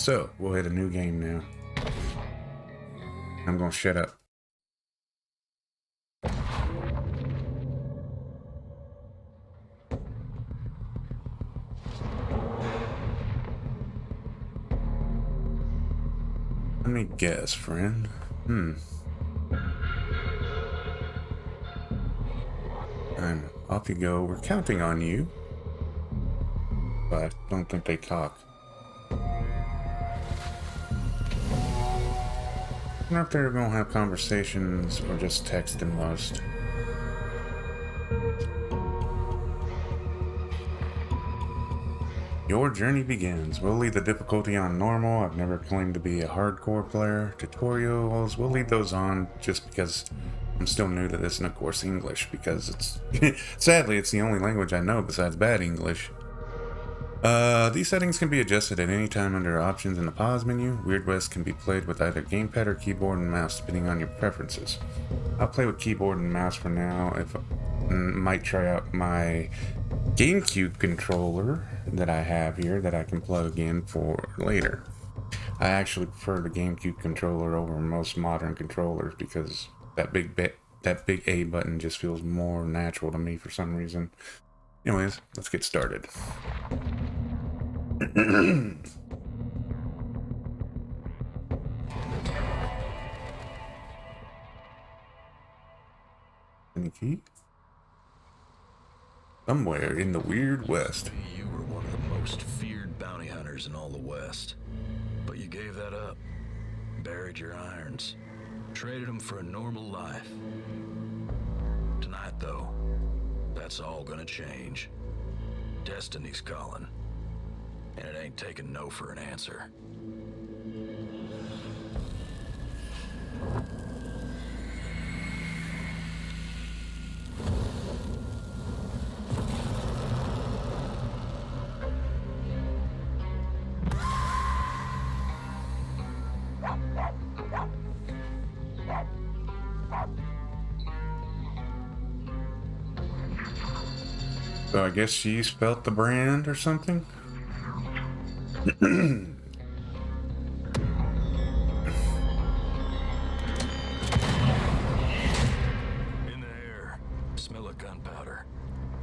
So, we'll hit a new game now. I'm gonna shut up. Let me guess, friend. And off you go. We're counting on you. But I don't think they talk. I wonder if they're gonna have conversations or just text and most. Your journey begins. We'll leave the difficulty on normal. I've never claimed to be a hardcore player. Tutorials, we'll leave those on just because I'm still new to this, and of course English, because it's sadly it's the only language I know besides bad English. These settings can be adjusted at any time under options in the pause menu. Weird West can be played with either gamepad or keyboard and mouse depending on your preferences. I'll play with keyboard and mouse for now. Might try out my GameCube controller that I have here that I can plug in for later. I actually prefer the GameCube controller over most modern controllers because that big A button just feels more natural to me for some reason. Anyways, let's get started. Any key? Somewhere in the Weird West. You were one of the most feared bounty hunters in all the West. But you gave that up. Buried your irons. Traded them for a normal life. Tonight, though, that's all gonna change. Destiny's calling. And it ain't taking no for an answer. So I guess she's felt the brand or something? In the air, smell of gunpowder.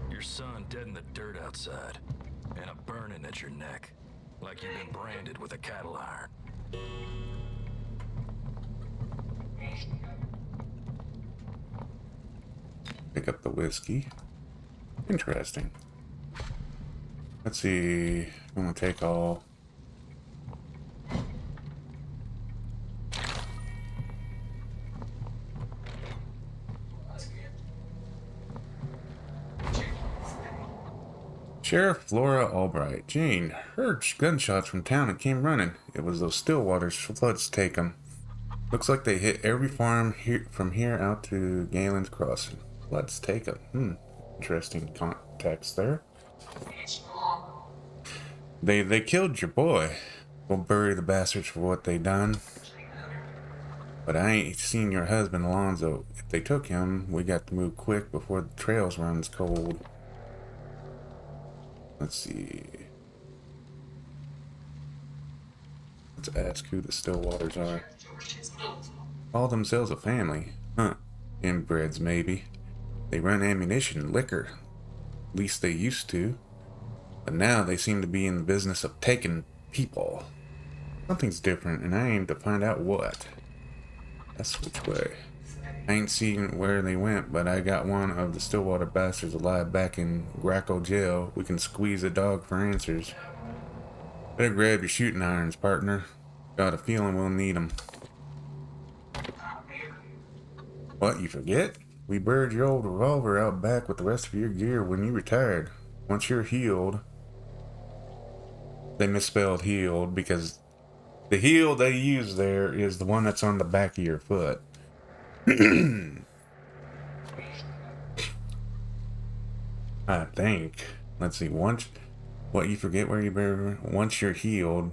Your son dead in the dirt outside, and a burning at your neck, like you've been branded with a cattle iron. Pick up the whiskey. Interesting. Let's see. I'm gonna take all. Sheriff Flora Albright. Jane heard gunshots from town and came running. It was those Stillwater's floods take 'em. Looks like they hit every farm from here out to Galen's Crossing. Let's take 'em. Interesting context there. They killed your boy. We'll bury the bastards for what they done. But I ain't seen your husband Alonzo. If they took him, we got to move quick before the trails runs cold. Let's see. Let's ask who the Stillwaters are. Call themselves a family. Inbreds maybe. They run ammunition and liquor. At least they used to. But now they seem to be in the business of taking people. Something's different, and I aim to find out what. That's which way. I ain't seen where they went, but I got one of the Stillwater bastards alive back in Graco jail. We can squeeze a dog for answers. Better grab your shooting irons, partner. Got a feeling we'll need them. What, you forget? We buried your old revolver out back with the rest of your gear when you retired. Once you're healed... They misspelled healed because the heel they use there is the one that's on the back of your foot. I think. Let's see. Once... What, you forget where you buried... Once you're healed...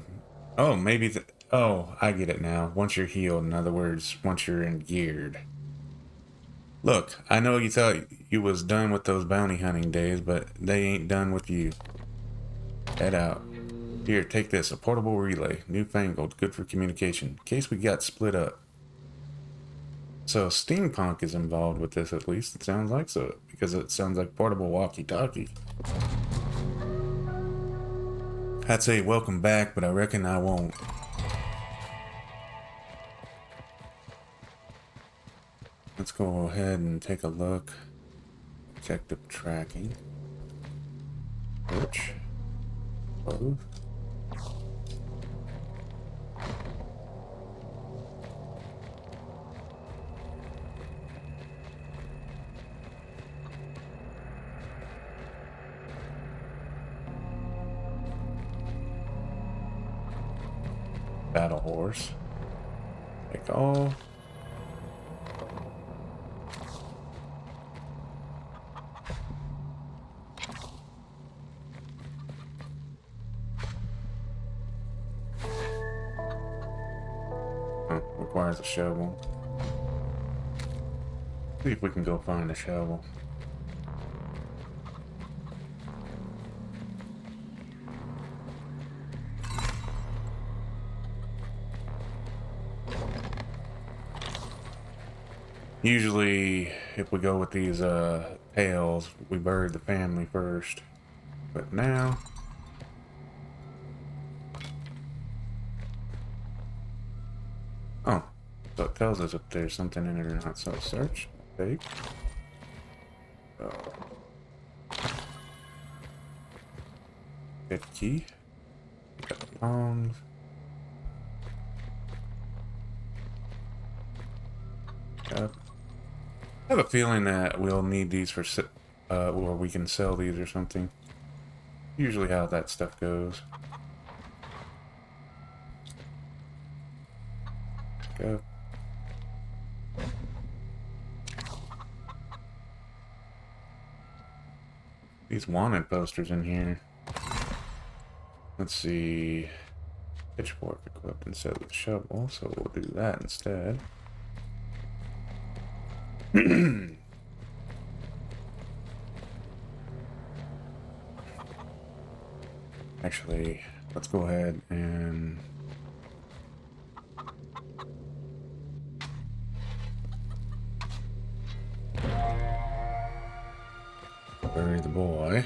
Oh, maybe oh, I get it now. Once you're healed, in other words, once you're geared. Look, I know you thought you was done with those bounty hunting days, but they ain't done with you. Head out. Here, take this. A portable relay. Newfangled. Good for communication. In case we got split up. So steampunk is involved with this, at least. It sounds like so. Because it sounds like portable walkie-talkie. I'd say welcome back, but I reckon I won't. Let's go ahead and take a look. Objective tracking. Search. Close. Battle horse. Take all. Requires a shovel. See if we can go find a shovel. Usually, if we go with these pails, we bury the family first. But now... Oh, so it tells us if there's something in it or not. So search, take. Get the key. Got the tongs. Yep. I have a feeling that we'll need these for, or we can sell these or something. Usually how that stuff goes. Go. These wanted posters in here. Let's see. Pitchfork equipped instead of the shovel, so we'll do that instead. Actually, let's go ahead and bury the boy.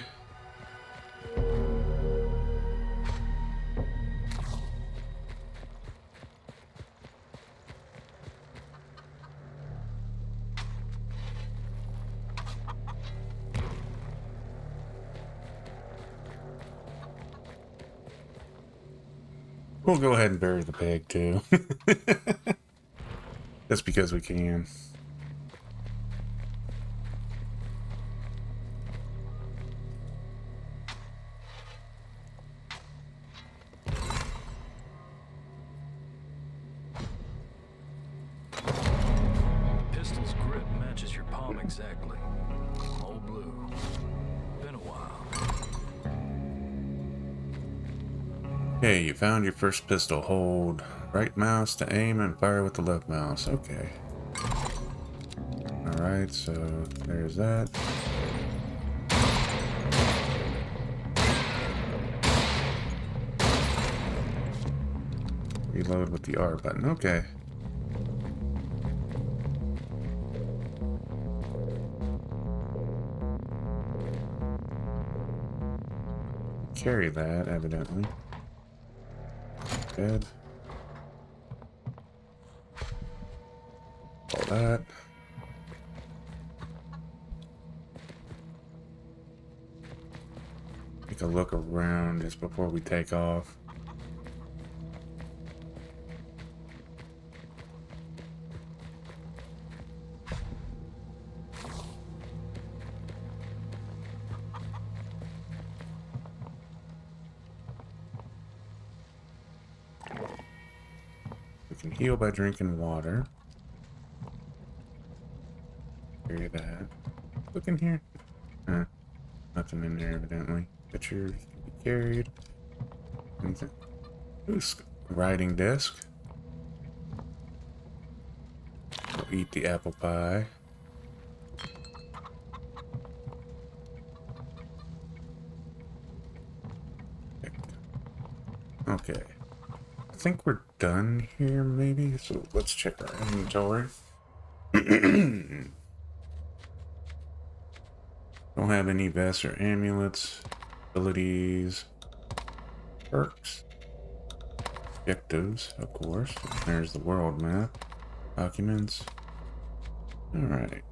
We'll go ahead and bury the pig too. Just because we can. Pistol's grip matches your palm exactly. Old blue. Been a while. Okay, you found your first pistol. Hold right mouse to aim and fire with the left mouse. Okay. Alright, so there's that. Reload with the R button. Okay. Carry that, evidently. Dead. All that. Take a look around just before we take off. We can heal by drinking water. Carry that. Look in here. Nothing in there, evidently. Pictures can be carried. Anything. Ooh, writing desk. We'll eat the apple pie. Okay. I think we're done here, maybe? So let's check our inventory. Don't have any vests or amulets. Abilities. Perks. Objectives, of course. There's the world map. Documents. Alright.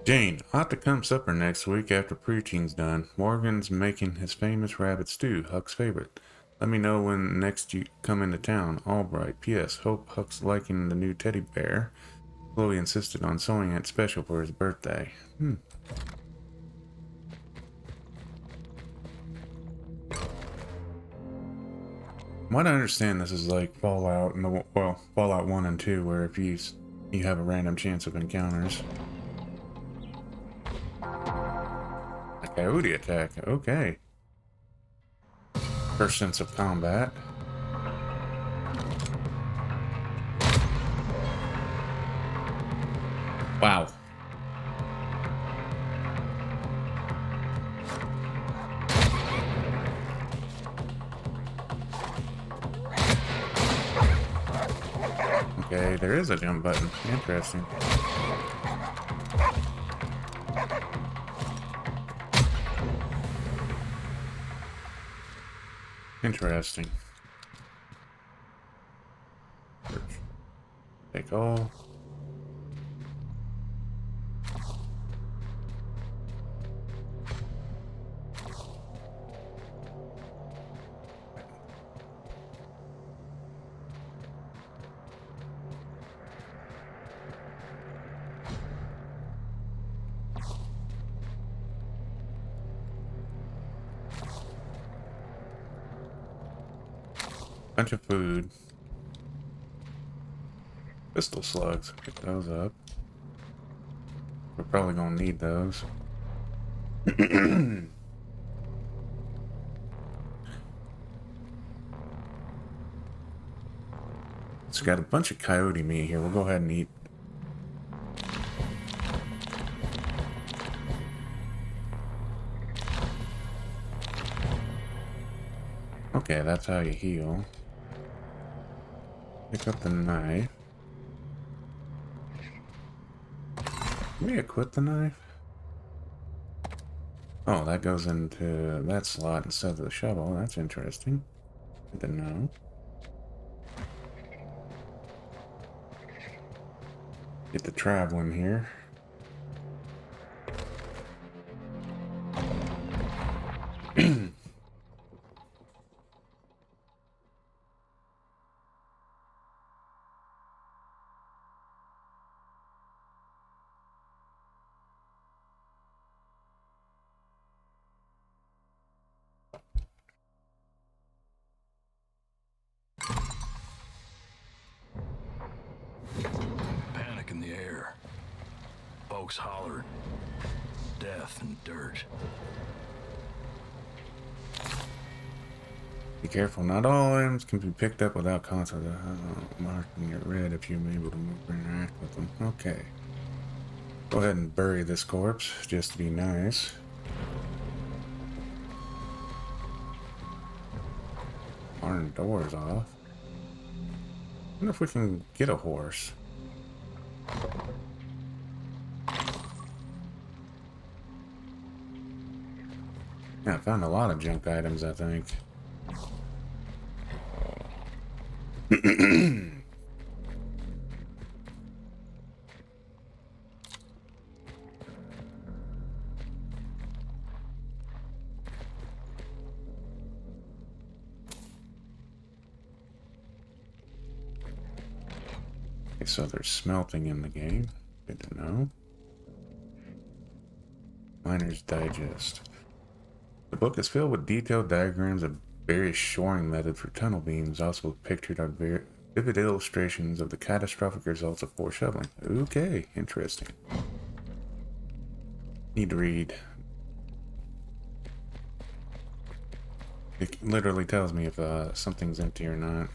Jane, ought to come supper next week after preaching's done. Morgan's making his famous rabbit stew, Huck's favorite. Let me know when next you come into town. Albright. P.S. Hope Huck's liking the new teddy bear. Chloe insisted on sewing it special for his birthday. What I understand, this is like Fallout, Fallout 1 and 2, where if you have a random chance of encounters. A coyote attack, okay. First sense of combat. Wow. Okay, there is a jump button. Interesting. Interesting. Take all. Bunch of food. Pistol slugs. Pick those up. We're probably gonna need those. It's got a bunch of coyote meat here. We'll go ahead and eat. Okay, that's how you heal. Pick up the knife. Can we equip the knife? Oh, that goes into that slot instead of the shovel. That's interesting. Good to know. Get the traveling here. Panic in the air. Folks hollered. Death and dirt. Be careful, not all items can be picked up without console marking it red if you're able to move or interact with them. Okay. Go ahead and bury this corpse, just to be nice. Barn doors off. I wonder if we can get a horse. Yeah, I found a lot of junk items, I think. Okay, so there's smelting in the game. Good to know. Miner's Digest. The book is filled with detailed diagrams of various shoring methods for tunnel beams, also pictured on vivid illustrations of the catastrophic results of poor shoveling. Okay, interesting. Need to read. It literally tells me if something's empty or not.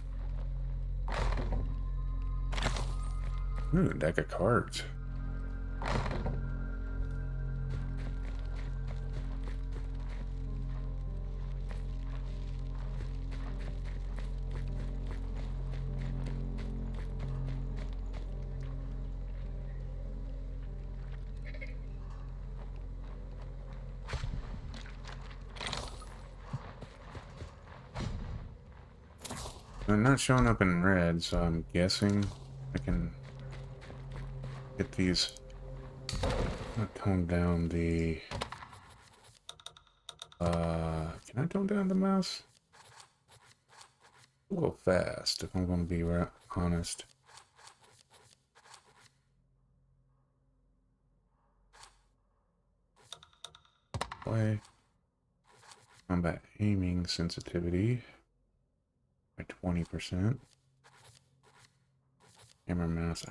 Ooh, a deck of cards. They're not showing up in red, so I'm guessing I can get these. I'm gonna tone down the. Can I tone down the mouse? A little fast, if I'm gonna be honest. Play. Combat aiming sensitivity by 20%. Camera mouse.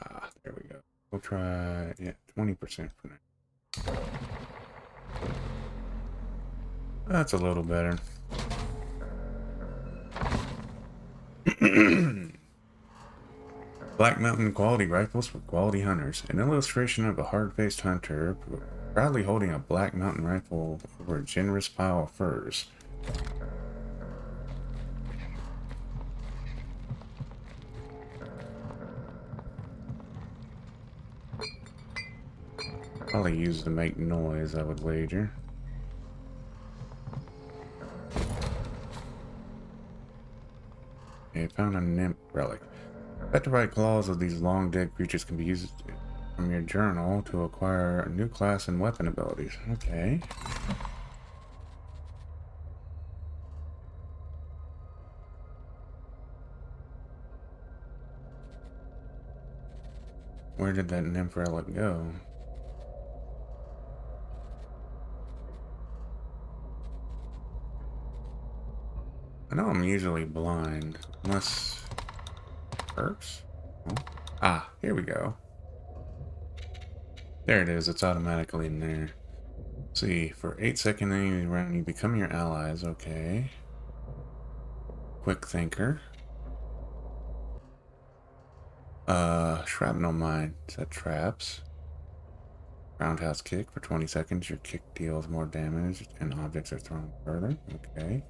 There we go. We'll try 20% for now. That's a little better. Black Mountain quality rifles for quality hunters. An illustration of a hard-faced hunter proudly holding a Black Mountain rifle over a generous pile of furs. Probably used to make noise, I would wager. Okay, found a nymph relic. Petrified claws of these long dead creatures can be used from your journal to acquire a new class and weapon abilities. Okay. Where did that nymph relic go? I know I'm usually blind, unless perks? Oh. Here we go. There it is, it's automatically in there. Let's see, for 8-second enemies around you become your allies, okay. Quick thinker. Shrapnel mine, set traps. Roundhouse kick, for 20 seconds your kick deals more damage and objects are thrown further, okay.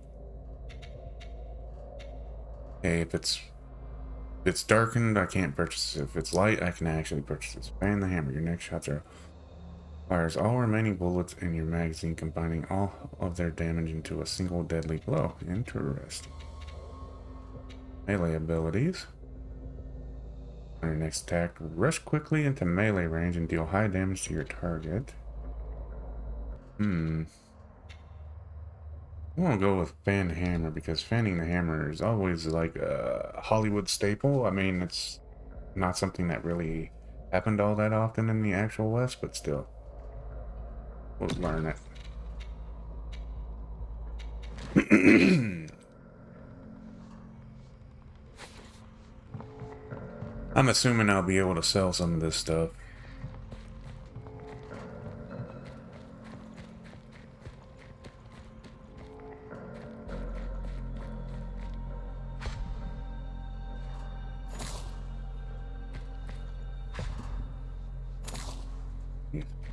Okay, if it's darkened, I can't purchase it. If it's light, I can actually purchase it. Fan the hammer. Your next shots fires all remaining bullets in your magazine, combining all of their damage into a single deadly blow. Interesting. Melee abilities. On your next attack, rush quickly into melee range and deal high damage to your target. I'm gonna go with fan the hammer because fanning the hammer is always like a Hollywood staple. I mean, it's not something that really happened all that often in the actual West, but still, we'll learn it. I'm assuming I'll be able to sell some of this stuff.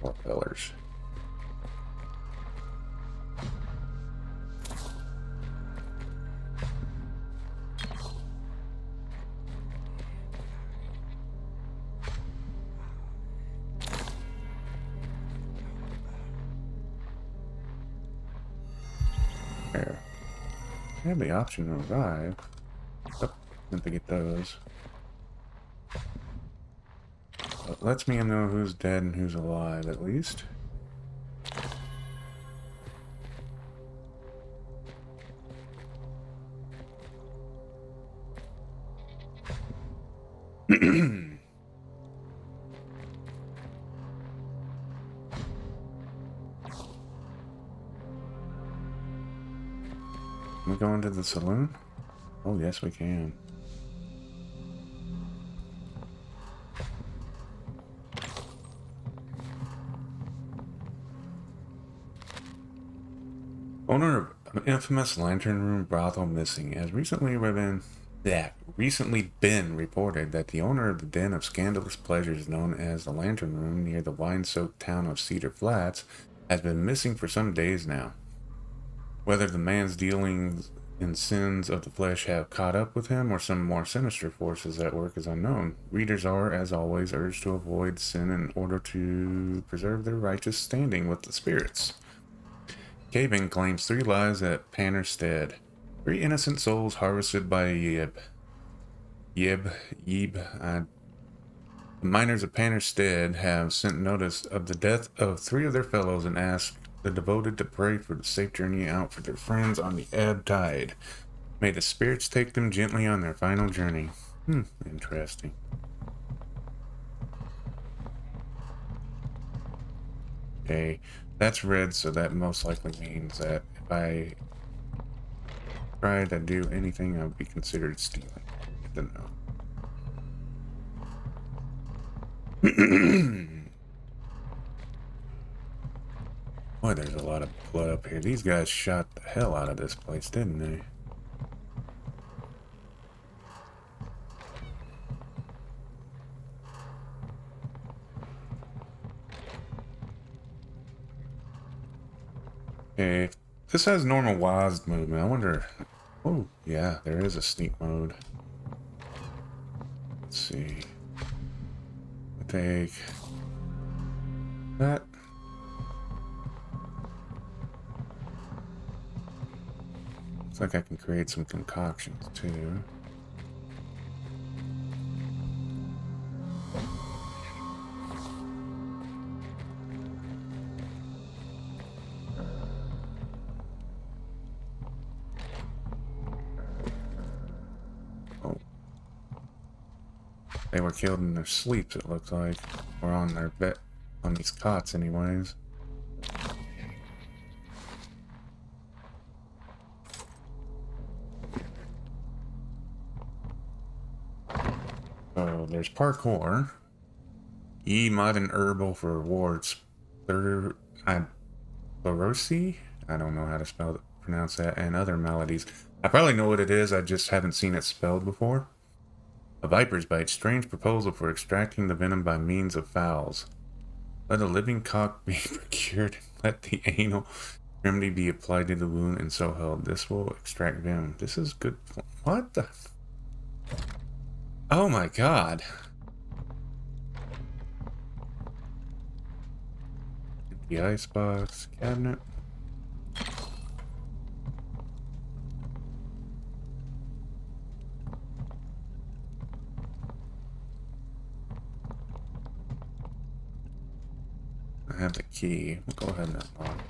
More pillars. There. I have the option to revive. Oh, didn't think get those. It lets me know who's dead and who's alive, at least. Can we go into the saloon? Oh, yes, we can. Owner of infamous Lantern Room brothel missing has recently recently been reported that the owner of the den of scandalous pleasures known as the Lantern Room near the wine-soaked town of Cedar Flats has been missing for some days now. Whether the man's dealings in sins of the flesh have caught up with him or some more sinister forces at work is unknown. Readers are, as always, urged to avoid sin in order to preserve their righteous standing with the spirits. Caven claims 3 lives at Panner's Stead. 3 innocent souls harvested by Yib. The miners of Panner's Stead have sent notice of the death of 3 of their fellows and asked the devoted to pray for the safe journey out for their friends on the ebb tide. May the spirits take them gently on their final journey. Interesting. Okay, that's red, so that most likely means that if I try to do anything, I would be considered stealing. I don't know. Boy, there's a lot of blood up here. These guys shot the hell out of this place, didn't they? Okay, this has normal WASD movement. I wonder... Oh, yeah, there is a sneak mode. Let's see. I'll take... that. Looks like I can create some concoctions, too. They were killed in their sleeps, it looks like. Or on their bed, on these cots anyways. So there's parkour. E mod and herbal for rewards. Sclerosi? I don't know how to pronounce that. And other maladies. I probably know what it is, I just haven't seen it spelled before. A viper's bite. Strange proposal for extracting the venom by means of fowls. Let a living cock be procured and let the anal remedy be applied to the wound and so held. This will extract venom. This is good. What the? Oh my god. The icebox cabinet. I have the key. We'll go ahead and unlock.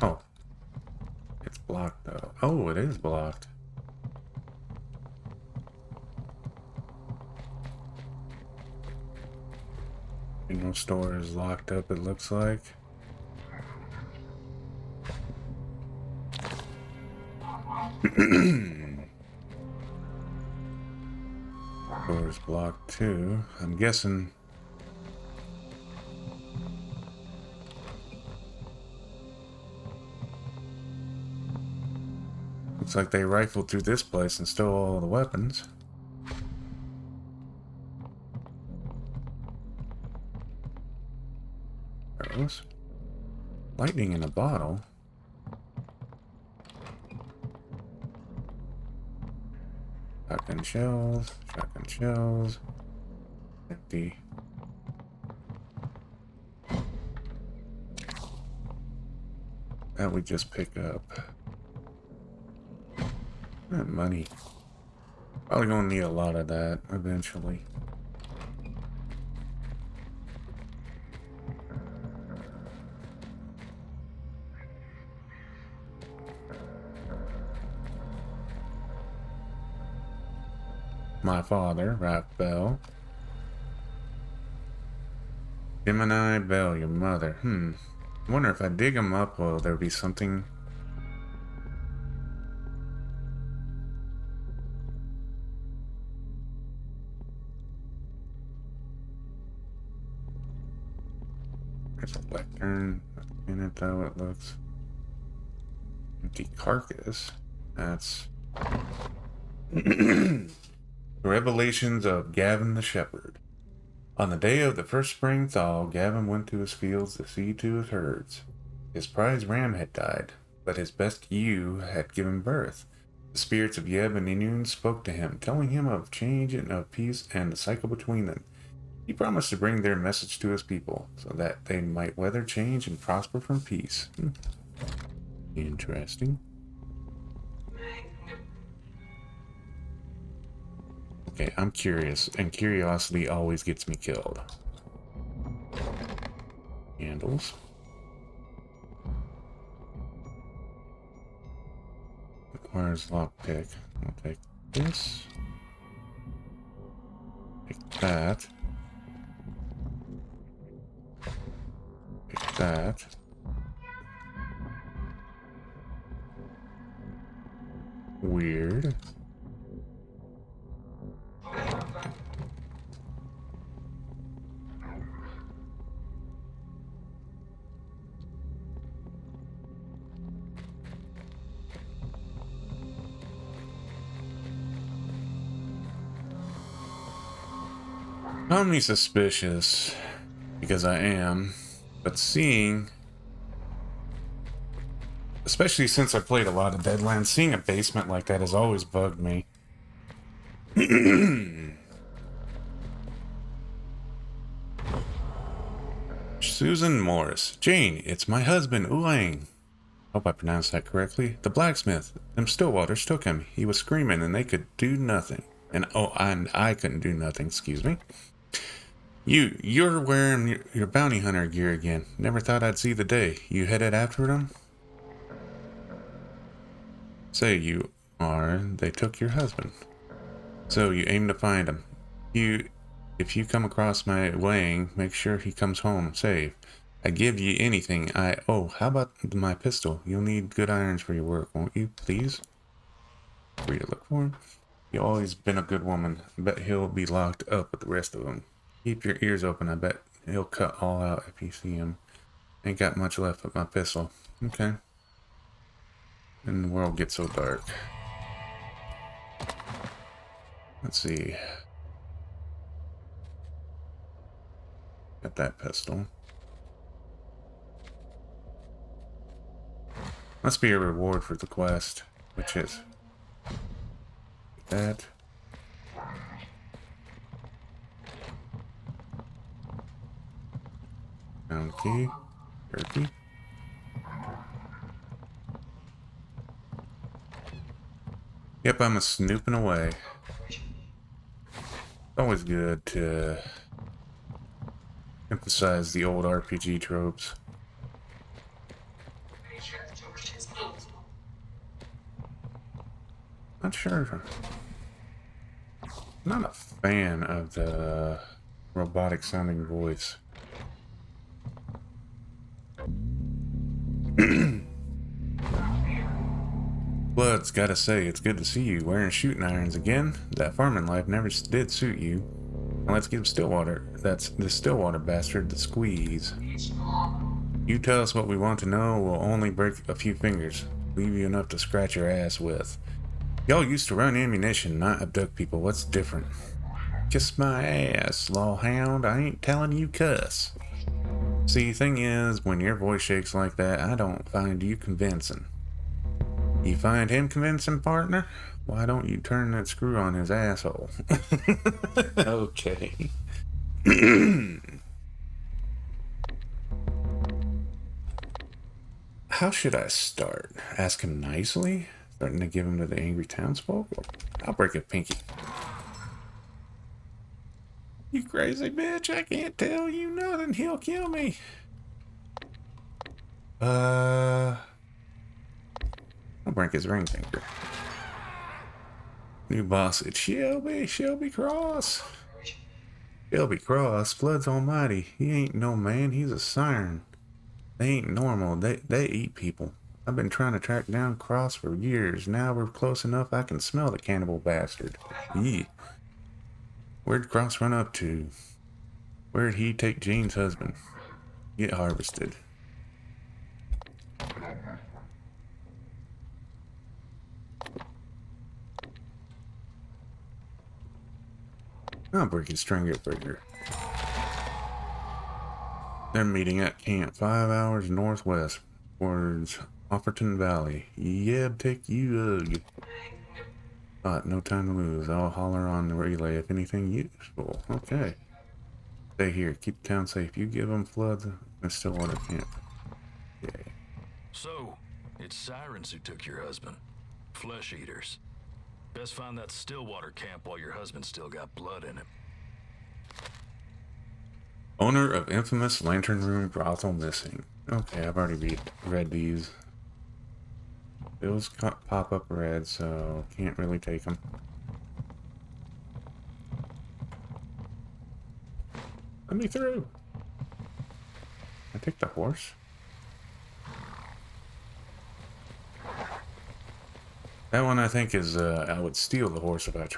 Oh. It's blocked though. Oh, it is blocked. General store is locked up, it looks like. Door is blocked too. I'm guessing. Looks like they rifled through this place and stole all the weapons. Arrows. Lightning in a bottle. Shotgun shells. Shotgun shells. Empty. That we just pick up. That money. Probably gonna need a lot of that eventually. My father, Rap Bell. Gemini Bell, your mother. I wonder if I dig them up, will there be something? There's a lectern in it, though, it looks. Empty carcass. That's The Revelations of Gavin the Shepherd. On the day of the first spring thaw, Gavin went to his fields to see to his herds. His prize ram had died, but his best ewe had given birth. The spirits of Yeb and Inun spoke to him, telling him of change and of peace and the cycle between them. He promised to bring their message to his people, so that they might weather change and prosper from peace. Interesting. Okay, I'm curious, and curiosity always gets me killed. Handles. Requires lockpick. I'll take this. Take that. Take that. Weird. I'm only suspicious because I am, but seeing, especially since I played a lot of Deadlands, seeing a basement like that has always bugged me. Susan Morris. Jane, it's my husband, Ulang. Hope I pronounced that correctly. The blacksmith. Them Stillwaters took him. He was screaming and they could do nothing. And I couldn't do nothing, excuse me. You're wearing your bounty hunter gear again. Never thought I'd see the day. You headed after them? Say you are. They took your husband. So you aim to find him. If you come across my weighing, make sure he comes home safe. I give you anything. Oh, how about my pistol? You'll need good irons for your work, won't you? Please? Free to look for him. You've always been a good woman. I bet he'll be locked up with the rest of them. Keep your ears open. I bet he'll cut all out if you see him. Ain't got much left but my pistol. Okay. And the world gets so dark. Let's see. Got that pistol. Must be a reward for the quest, which is that. Pound key. Turkey. Yep, I'm a snooping away. It's always good to emphasize the old RPG tropes. Not sure. Not a fan of the robotic sounding voice. Blood's gotta say, it's good to see you wearing shooting irons again. That farming life never did suit you. Now let's give Stillwater, that's the Stillwater bastard, the squeeze. You tell us what we want to know, we'll only break a few fingers. Leave you enough to scratch your ass with. Y'all used to run ammunition, not abduct people. What's different? Kiss my ass, lawhound. I ain't telling you cuss. See, thing is, when your voice shakes like that, I don't find you convincing. You find him convincing, partner? Why don't you turn that screw on his asshole? Okay. How should I start? Ask him nicely? Starting to give him to the angry townsfolk? I'll break a pinky. You crazy bitch, I can't tell you nothing. He'll kill me. I'll break his ring finger. New boss, it's Shelby Cross. Shelby Cross, Blood's almighty. He ain't no man, he's a siren. They ain't normal, they eat people. I've been trying to track down Cross for years. Now we're close enough I can smell the cannibal bastard. Yee. Where'd Cross run up to? Where'd he take Jane's husband? Get harvested. I'll break his string get breaker. They're meeting at camp 5 hours northwest towards Offerton Valley. Yeah, take you. No time to lose. I'll holler on the relay if anything useful. Okay. Stay here. Keep the town safe. You give them floods and Stillwater camp. Yay. So, it's sirens who took your husband. Flesh eaters. Best find that Stillwater camp while your husband still got blood in him. Owner of infamous Lantern Room brothel missing. Okay, I've already read these. Bills pop up red, so can't really take them. Let me through. I take the horse. That one I think is, I would steal the horse if I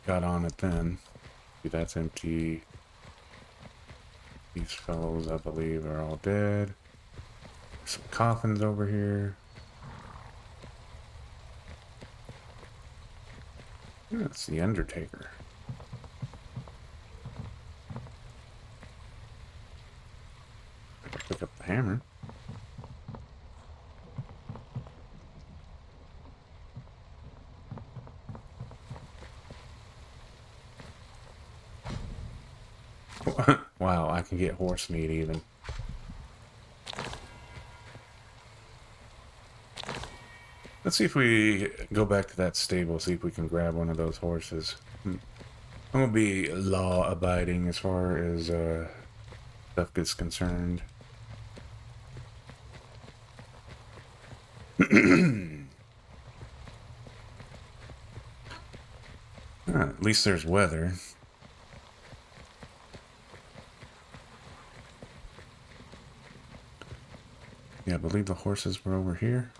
got on it then. See, that's empty. These fellows, I believe, are all dead. There's some coffins over here. That's the Undertaker. Pick up the hammer. Wow, I can get horse meat even. Let's see if we go back to that stable, see if we can grab one of those horses. I'm gonna be law-abiding as far as stuff gets concerned. At least there's weather. Yeah, I believe the horses were over here.